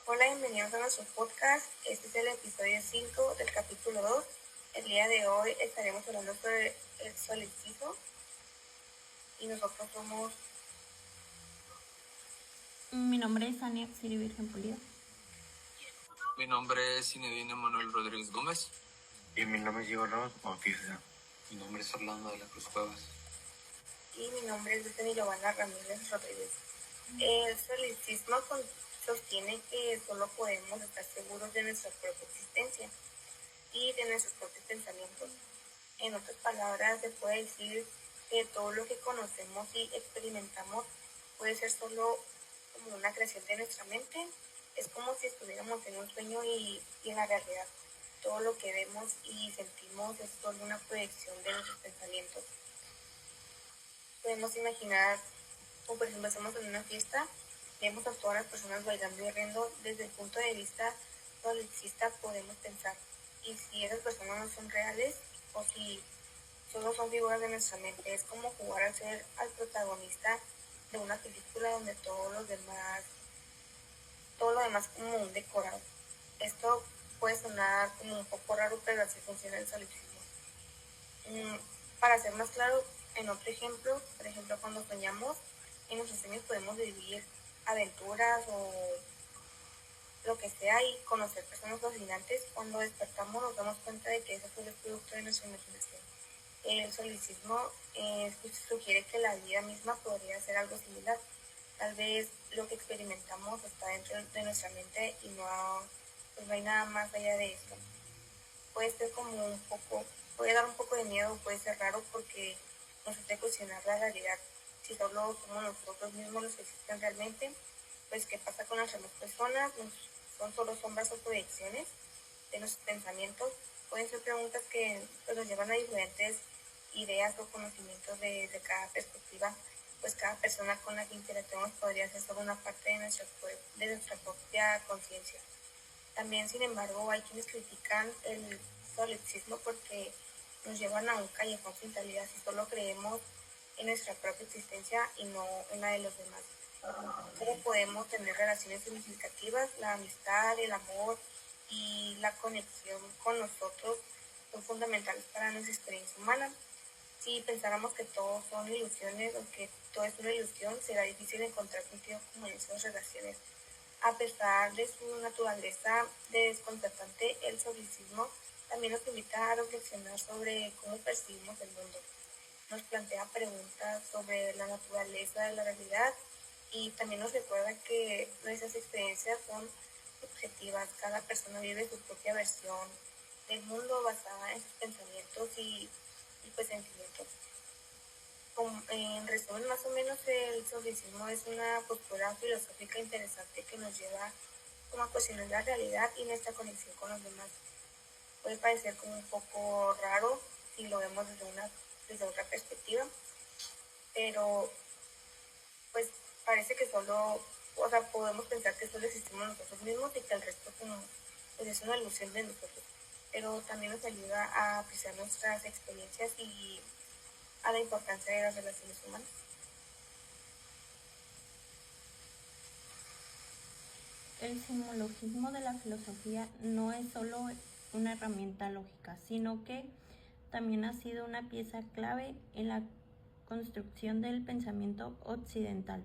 Hola, bienvenidos a nuestro podcast. Este es el episodio 5 del capítulo 2. El día de hoy estaremos hablando sobre el solipsismo y nosotros somos... Mi nombre es Ania Siri Virgen Pulido. Mi nombre es Zinedine Manuel Rodríguez Gómez. Y mi nombre es Diego Ramos Bautista. Mi nombre es Orlando de la Cruz Cuevas. Y mi nombre es Bethany Giovanna Ramírez Rodríguez. El solipsismo sostiene que solo podemos estar seguros de nuestra propia existencia y de nuestros propios pensamientos. En otras palabras, se puede decir que todo lo que conocemos y experimentamos puede ser solo como una creación de nuestra mente. Es como si estuviéramos en un sueño y en la realidad todo lo que vemos y sentimos es solo una proyección de nuestros pensamientos. Podemos imaginar, como por ejemplo estamos en una fiesta, vemos a todas las personas bailando y riendo. Desde el punto de vista solipsista podemos pensar, y si esas personas no son reales o si solo son figuras de nuestra mente. Es como jugar a ser al protagonista de una película donde todo lo demás como un decorado. Esto puede sonar como un poco raro, pero así funciona el solipsismo. Para ser más claro, en otro ejemplo, por ejemplo, cuando soñamos, en nuestros sueños podemos vivir aventuras o lo que sea y conocer personas fascinantes. Cuando despertamos nos damos cuenta de que eso fue el producto de nuestra imaginación. El solipsismo sugiere que la vida misma podría ser algo similar. Tal vez lo que experimentamos está dentro de nuestra mente y pues no hay nada más allá de esto. Puede ser puede dar un poco de miedo, puede ser raro porque nos hace cuestionar la realidad. Si solo somos nosotros mismos los que existen realmente, pues qué pasa con las demás personas, son solo sombras o proyecciones de nuestros pensamientos. Pueden ser preguntas que pues, nos llevan a diferentes ideas o conocimientos de cada perspectiva, pues cada persona con la que interactuamos podría ser solo una parte de nuestra propia conciencia. También, sin embargo, hay quienes critican el solipsismo porque nos llevan a un callejón sin salida si solo creemos en nuestra propia existencia y no en la de los demás. ¿Cómo podemos tener relaciones significativas? La amistad, el amor y la conexión con nosotros son fundamentales para nuestra experiencia humana. Si pensáramos que todo son ilusiones o que todo es una ilusión, será difícil encontrar sentido como en esas relaciones. A pesar de su naturaleza desconcertante, el solipsismo también nos invita a reflexionar sobre cómo percibimos el mundo. Nos plantea preguntas sobre la naturaleza de la realidad y también nos recuerda que nuestras experiencias son subjetivas. Cada persona vive su propia versión del mundo basada en sus pensamientos y pues sentimientos. En resumen, más o menos, el solipsismo es una postura filosófica interesante que nos lleva como a cuestionar la realidad y nuestra conexión con los demás. Puede parecer como un poco raro si lo vemos desde otra perspectiva, pero pues parece que podemos pensar que solo existimos nosotros mismos y que el resto pues es una ilusión de nosotros. Pero también nos ayuda a apreciar nuestras experiencias y a la importancia de las relaciones humanas. El silogismo de la filosofía no es solo una herramienta lógica, sino que también ha sido una pieza clave en la construcción del pensamiento occidental,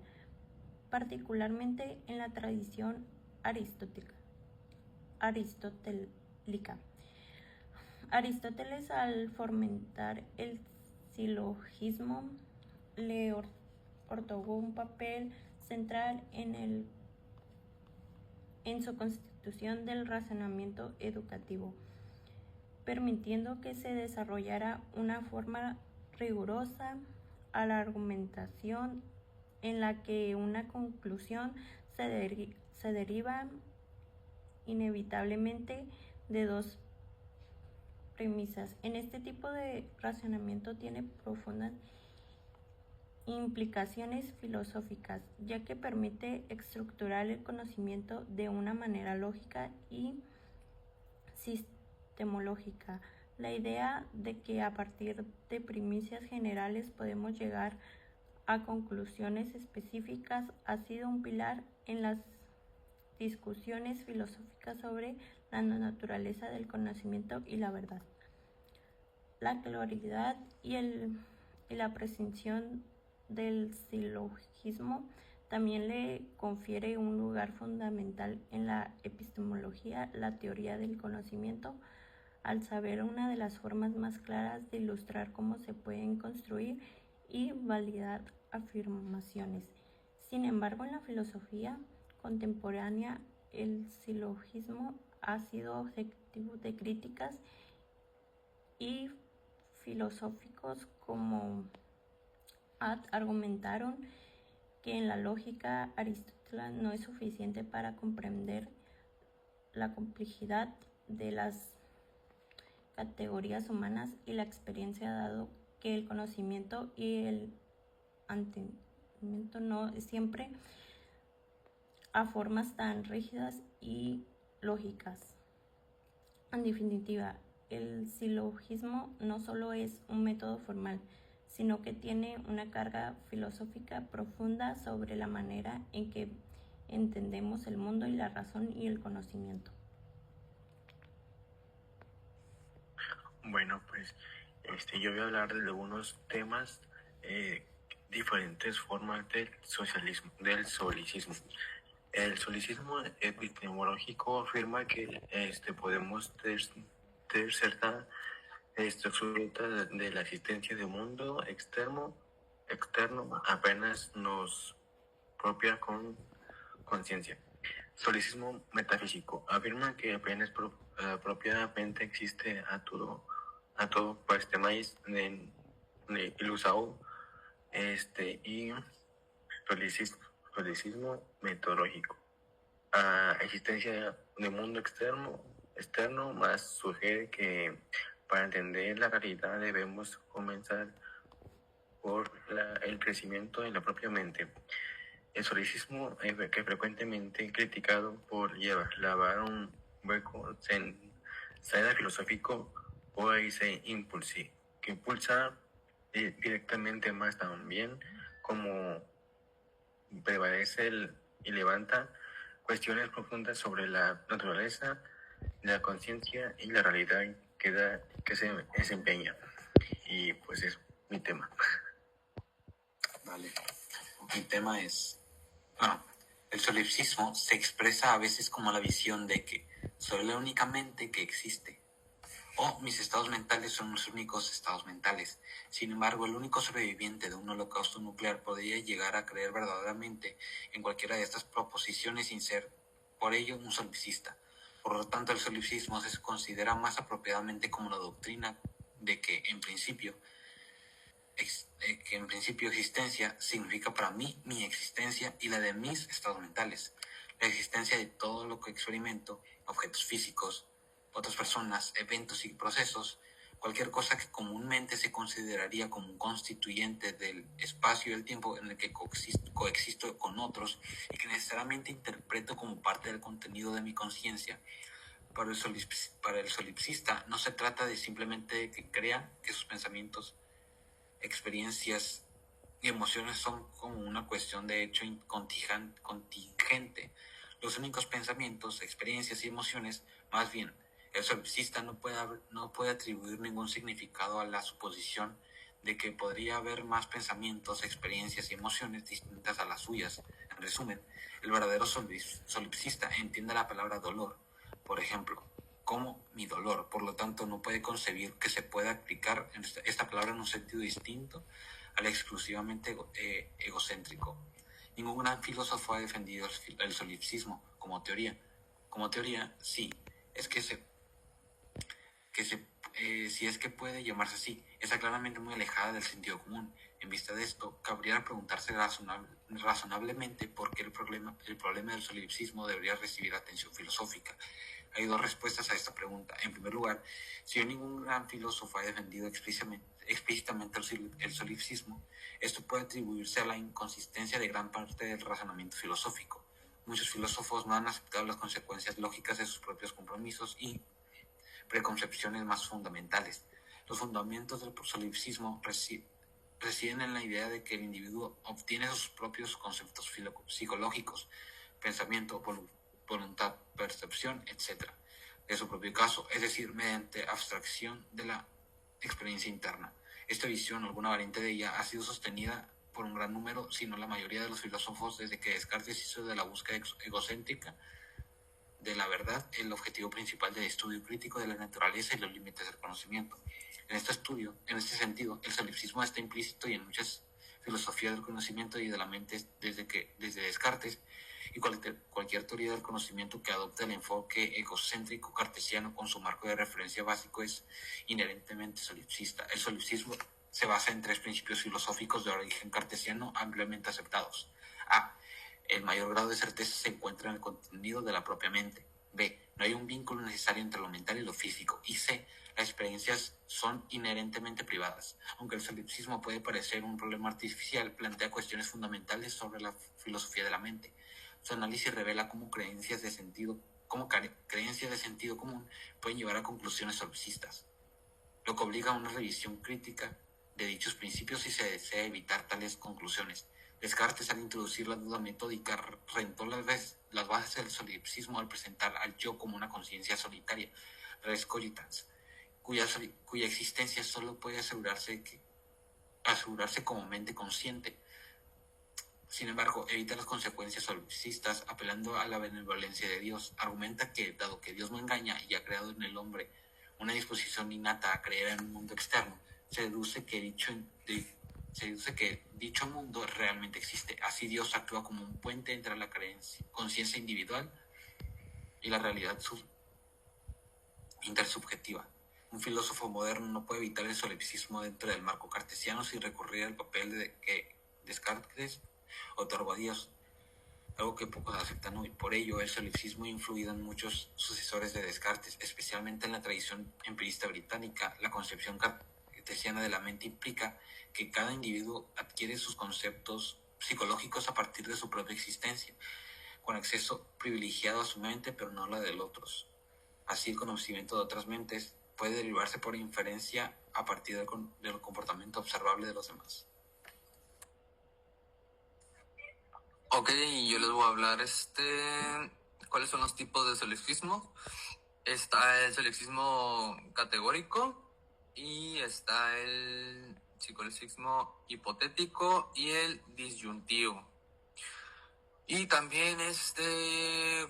particularmente en la tradición aristotélica. Aristóteles, al fomentar el silogismo, le otorgó un papel central en su constitución del razonamiento educativo, permitiendo que se desarrollara una forma rigurosa a la argumentación en la que una conclusión se deriva inevitablemente de dos premisas. En este tipo de razonamiento tiene profundas implicaciones filosóficas, ya que permite estructurar el conocimiento de una manera lógica y sistemológica. La idea de que a partir de premisas generales podemos llegar a conclusiones específicas ha sido un pilar en las discusiones filosóficas sobre la naturaleza del conocimiento y la verdad. La claridad y la presunción del silogismo también le confiere un lugar fundamental en la epistemología, la teoría del conocimiento, al saber una de las formas más claras de ilustrar cómo se pueden construir y validar afirmaciones. Sin embargo, en la filosofía contemporánea, el silogismo ha sido objetivo de críticas y filosóficos como argumentaron que en la lógica aristotélica no es suficiente para comprender la complejidad de las categorías humanas y la experiencia, dado que el conocimiento y el entendimiento no siempre a formas tan rígidas y lógicas. En definitiva, el silogismo no solo es un método formal, sino que tiene una carga filosófica profunda sobre la manera en que entendemos el mundo y la razón y el conocimiento. Bueno, pues yo voy a hablar de algunos temas, diferentes formas del socialismo, del solicismo. El solicismo epistemológico afirma que podemos tener cierta absoluta de la existencia de un mundo externo apenas nos propia con conciencia. Solicismo metafísico afirma que apenas propiamente existe a todo pues temáis de ilusao y solicismo metodológico. Existencia de mundo externo más sugiere que para entender la realidad debemos comenzar por el crecimiento de la propia mente. El solicismo que frecuentemente criticado por lavar un hueco salida filosófico o ese impulsi, que impulsa directamente más también como prevalece y levanta cuestiones profundas sobre la naturaleza, la conciencia y la realidad que se desempeña. Y pues es mi tema. Vale. Mi tema es... el solipsismo se expresa a veces como la visión de que soy la única mente que existe, o mis estados mentales son los únicos estados mentales. Sin embargo, el único sobreviviente de un holocausto nuclear podría llegar a creer verdaderamente en cualquiera de estas proposiciones sin ser, por ello, un solipsista. Por lo tanto, el solipsismo se considera más apropiadamente como la doctrina de que, en principio, existencia significa para mí mi existencia y la de mis estados mentales. La existencia de todo lo que experimento, objetos físicos, otras personas, eventos y procesos, cualquier cosa que comúnmente se consideraría como un constituyente del espacio y el tiempo en el que coexisto con otros y que necesariamente interpreto como parte del contenido de mi conciencia. Para el solipsista no se trata de simplemente que crea que sus pensamientos, experiencias y emociones son como una cuestión de hecho contingente. Los únicos pensamientos, experiencias y emociones, más bien, el solipsista no puede atribuir ningún significado a la suposición de que podría haber más pensamientos, experiencias y emociones distintas a las suyas. En resumen, el verdadero solipsista entiende la palabra dolor, por ejemplo, como mi dolor. Por lo tanto, no puede concebir que se pueda aplicar esta palabra en un sentido distinto al exclusivamente egocéntrico. Ningún gran filósofo ha defendido el solipsismo como teoría. Como teoría, sí, si es que puede llamarse así, está claramente muy alejada del sentido común. En vista de esto, cabría preguntarse razonablemente por qué el problema del solipsismo debería recibir atención filosófica. Hay dos respuestas a esta pregunta. En primer lugar, si hoy ningún gran filósofo ha defendido explícitamente el solipsismo, esto puede atribuirse a la inconsistencia de gran parte del razonamiento filosófico. Muchos filósofos no han aceptado las consecuencias lógicas de sus propios compromisos y preconcepciones más fundamentales. Los fundamentos del solipsismo residen en la idea de que el individuo obtiene sus propios conceptos psicológicos, pensamiento, voluntad, percepción, etc. de su propio caso, es decir, mediante abstracción de la experiencia interna. Esta visión, alguna variante de ella, ha sido sostenida por un gran número, si no la mayoría de los filósofos, desde que Descartes hizo de la búsqueda egocéntrica de la verdad el objetivo principal del estudio crítico de la naturaleza y los límites del conocimiento. En este sentido, el solipsismo está implícito y en muchas filosofías del conocimiento y de la mente desde Descartes, y cualquier teoría del conocimiento que adopte el enfoque egocéntrico cartesiano con su marco de referencia básico es inherentemente solipsista. El solipsismo se basa en 3 principios filosóficos de origen cartesiano ampliamente aceptados. A. El mayor grado de certeza se encuentra en el contenido de la propia mente. B. No hay un vínculo necesario entre lo mental y lo físico. Y C. Las experiencias son inherentemente privadas. Aunque el solipsismo puede parecer un problema artificial, plantea cuestiones fundamentales sobre la filosofía de la mente. Su análisis revela cómo creencias de sentido común pueden llevar a conclusiones solipsistas, lo que obliga a una revisión crítica de dichos principios si se desea evitar tales conclusiones. Descartes, al introducir la duda metódica, rentó las bases del solipsismo al presentar al yo como una conciencia solitaria, res cogitans, cuya existencia solo puede asegurarse como mente consciente. Sin embargo, evita las consecuencias solipsistas apelando a la benevolencia de Dios. Argumenta que, dado que Dios no engaña y ha creado en el hombre una disposición innata a creer en un mundo externo, se deduce que dicho mundo realmente existe. Así Dios actúa como un puente entre la conciencia individual y la realidad intersubjetiva. Un filósofo moderno no puede evitar el solipsismo dentro del marco cartesiano sin recurrir al papel de que Descartes otorgó a Dios, algo que pocos aceptan hoy. Por ello, el solipsismo ha influido en muchos sucesores de Descartes, especialmente en la tradición empirista británica. La concepción cartesiana de la mente implica que cada individuo adquiere sus conceptos psicológicos a partir de su propia existencia, con acceso privilegiado a su mente, pero no a la de otros. Así, el conocimiento de otras mentes puede derivarse por inferencia a partir del comportamiento observable de los demás. Ok, yo les voy a hablar cuáles son los tipos de solipsismo. Está el solipsismo categórico y está el solipsismo hipotético y el disyuntivo. Y también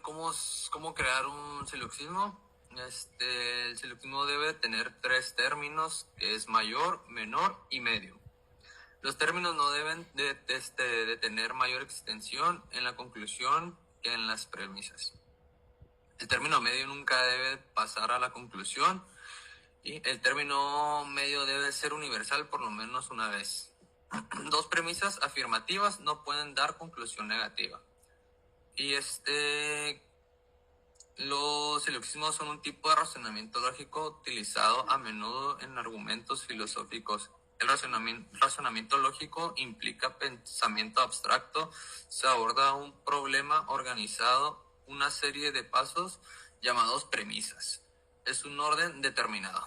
cómo crear un solipsismo. El solipsismo debe tener 3 términos, que es mayor, menor y medio. Los términos no deben de tener mayor extensión en la conclusión que en las premisas. El término medio nunca debe pasar a la conclusión y el término medio debe ser universal por lo menos una vez. 2 premisas afirmativas no pueden dar conclusión negativa. Y los silogismos son un tipo de razonamiento lógico utilizado a menudo en argumentos filosóficos. El razonamiento lógico implica pensamiento abstracto. Se aborda un problema organizado, una serie de pasos llamados premisas. Es un orden determinado.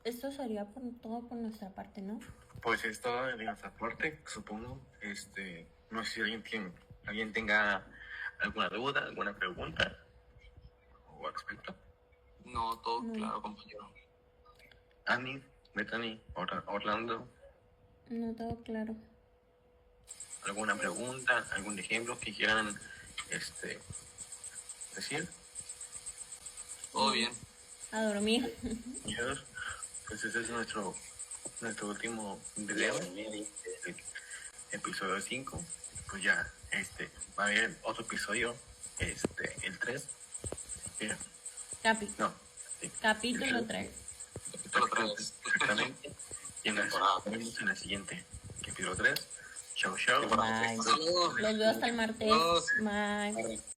Esto sería todo por nuestra parte, ¿no? Pues es todo de nuestra parte, supongo. No sé si alguien tenga alguna duda, alguna pregunta o al respecto. No, todo claro, compañero. Annie, Bethany, Orlando. No, todo claro. ¿Alguna pregunta, algún ejemplo que quieran decir? Todo bien. A dormir. Dios, pues ese es nuestro último video, el episodio 5. Pues ya va a haber otro episodio, el 3. Capítulo 3. Exactamente. Y nos vemos en la siguiente. Capítulo 3. Chao, chao. Bye. Los veo hasta el martes. Bye.